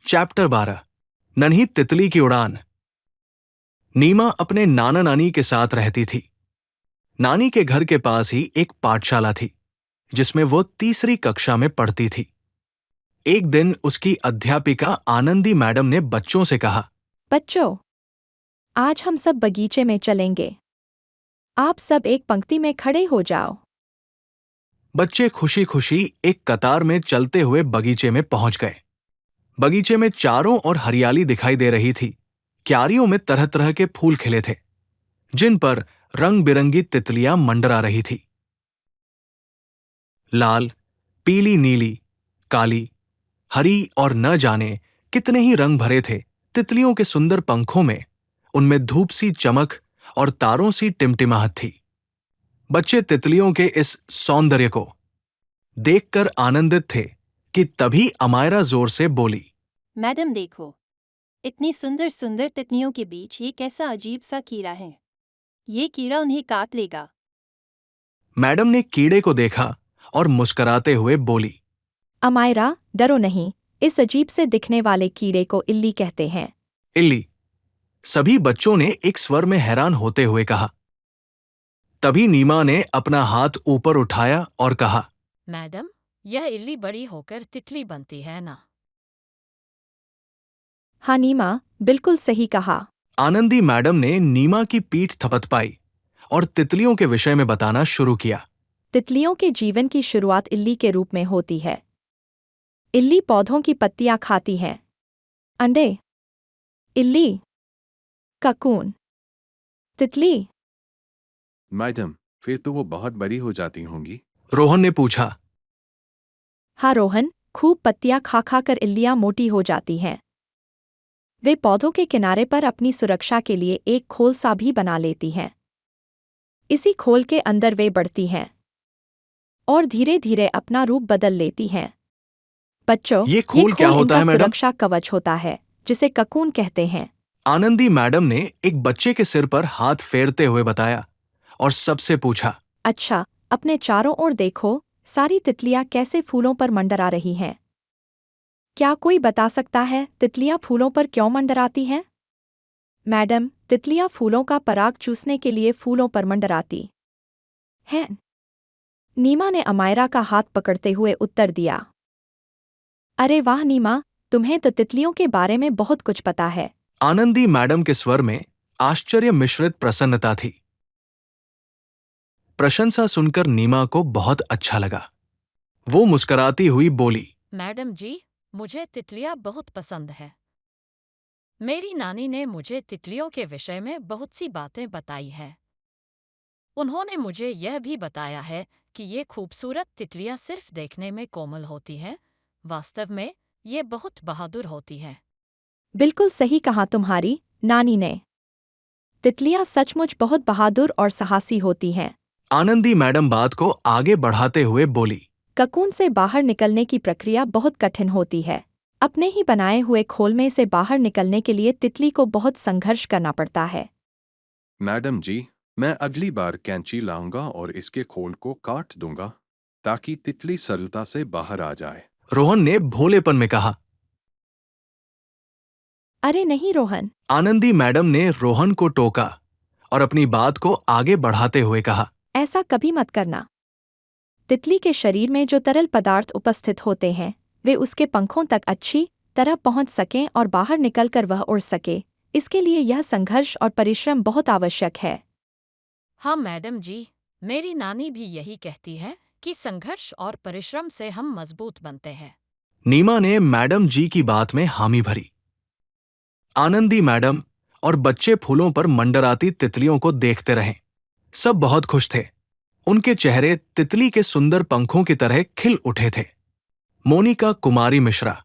Chapter 12 नन्ही तितली की उड़ान। नीमा अपने नाना नानी के साथ रहती थी। नानी के घर के पास ही एक पाठशाला थी जिसमें वो तीसरी कक्षा में पढ़ती थी। एक दिन उसकी अध्यापिका आनंदी मैडम ने बच्चों से कहा, बच्चों, आज हम सब बगीचे में चलेंगे। आप सब एक पंक्ति में खड़े हो जाओ। बच्चे खुशी खुशी एक कतार में चलते हुए बगीचे में पहुंच गए। बगीचे में चारों ओर हरियाली दिखाई दे रही थी। क्यारियों में तरह तरह के फूल खिले थे जिन पर रंग बिरंगी तितलियां मंडरा रही थी। लाल, पीली, नीली, काली, हरी और न जाने कितने ही रंग भरे थे तितलियों के सुंदर पंखों में। उनमें धूप सी चमक और तारों सी टिमटिमाहट थी। बच्चे तितलियों के इस सौंदर्य को देखकर आनंदित थे कि तभी अमायरा जोर से बोली, मैडम देखो, इतनी सुंदर सुंदर तितलियों के बीच ये कैसा अजीब सा कीड़ा है। ये कीड़ा उन्हें काट लेगा। मैडम ने कीड़े को देखा और मुस्कुराते हुए बोली, अमायरा, डरो नहीं। इस अजीब से दिखने वाले कीड़े को इल्ली कहते हैं। इल्ली। सभी बच्चों ने एक स्वर में हैरान होते हुए कहा। तभी नीमा ने अपना हाथ ऊपर उठाया और कहा, मैडम, यह इल्ली बड़ी होकर तितली बनती है ना? हाँ नीमा, बिल्कुल सही कहा। आनंदी मैडम ने नीमा की पीठ थपथपाई और तितलियों के विषय में बताना शुरू किया। तितलियों के जीवन की शुरुआत इल्ली के रूप में होती है। इल्ली पौधों की पत्तियां खाती हैं। अंडे, इल्ली, ककून, तितली। मैडम, फिर तो वो बहुत बड़ी हो जाती होंगी। रोहन ने पूछा। हाँ रोहन, खूब पत्तियां खा खा कर इल्लियां मोटी हो जाती हैं। वे पौधों के किनारे पर अपनी सुरक्षा के लिए एक खोल सा भी बना लेती हैं। इसी खोल के अंदर वे बढ़ती हैं और धीरे धीरे अपना रूप बदल लेती हैं। बच्चों, ये खोल क्या होता इनका है मैडम? सुरक्षा कवच होता है जिसे ककून कहते हैं। आनंदी मैडम ने एक बच्चे के सिर पर हाथ फेरते हुए बताया और सबसे पूछा, अच्छा, अपने चारों ओर देखो, सारी तितलियां कैसे फूलों पर मंडरा रही हैं। क्या कोई बता सकता है तितलियां फूलों पर क्यों मंडराती हैं? मैडम, तितलियां फूलों का पराग चूसने के लिए फूलों पर मंडराती हैं। नीमा ने अमायरा का हाथ पकड़ते हुए उत्तर दिया। अरे वाह नीमा, तुम्हें तो तितलियों के बारे में बहुत कुछ पता है। आनंदी मैडम के स्वर में आश्चर्य मिश्रित प्रसन्नता थी। प्रशंसा सुनकर नीमा को बहुत अच्छा लगा। वो मुस्कुराती हुई बोली, मैडम जी, मुझे तितलियां बहुत पसंद है। मेरी नानी ने मुझे तितलियों के विषय में बहुत सी बातें बताई है। उन्होंने मुझे यह भी बताया है कि ये खूबसूरत तितलियां सिर्फ देखने में कोमल होती हैं, वास्तव में ये बहुत बहादुर होती हैं। बिल्कुल सही कहा तुम्हारी नानी ने। तितलियां सचमुच बहुत बहादुर और साहसी होती हैं। आनंदी मैडम बात को आगे बढ़ाते हुए बोली, ककून से बाहर निकलने की प्रक्रिया बहुत कठिन होती है। अपने ही बनाए हुए खोल में से बाहर निकलने के लिए तितली को बहुत संघर्ष करना पड़ता है। मैडम जी, मैं अगली बार कैंची लाऊंगा और इसके खोल को काट दूंगा ताकि तितली सरलता से बाहर आ जाए। रोहन ने भोलेपन में कहा। अरे नहीं रोहन, आनंदी मैडम ने रोहन को टोका और अपनी बात को आगे बढ़ाते हुए कहा, ऐसा कभी मत करना। तितली के शरीर में जो तरल पदार्थ उपस्थित होते हैं वे उसके पंखों तक अच्छी तरह पहुंच सकें और बाहर निकलकर वह उड़ सके। इसके लिए यह संघर्ष और परिश्रम बहुत आवश्यक है। हाँ मैडम जी, मेरी नानी भी यही कहती है कि संघर्ष और परिश्रम से हम मजबूत बनते हैं। नीमा ने मैडम जी की बात में हामी भरी। आनंदी मैडम और बच्चे फूलों पर मंडराती तितलियों को देखते रहे। सब बहुत खुश थे। उनके चेहरे तितली के सुंदर पंखों की तरह खिल उठे थे। मोनिका कुमारी मिश्रा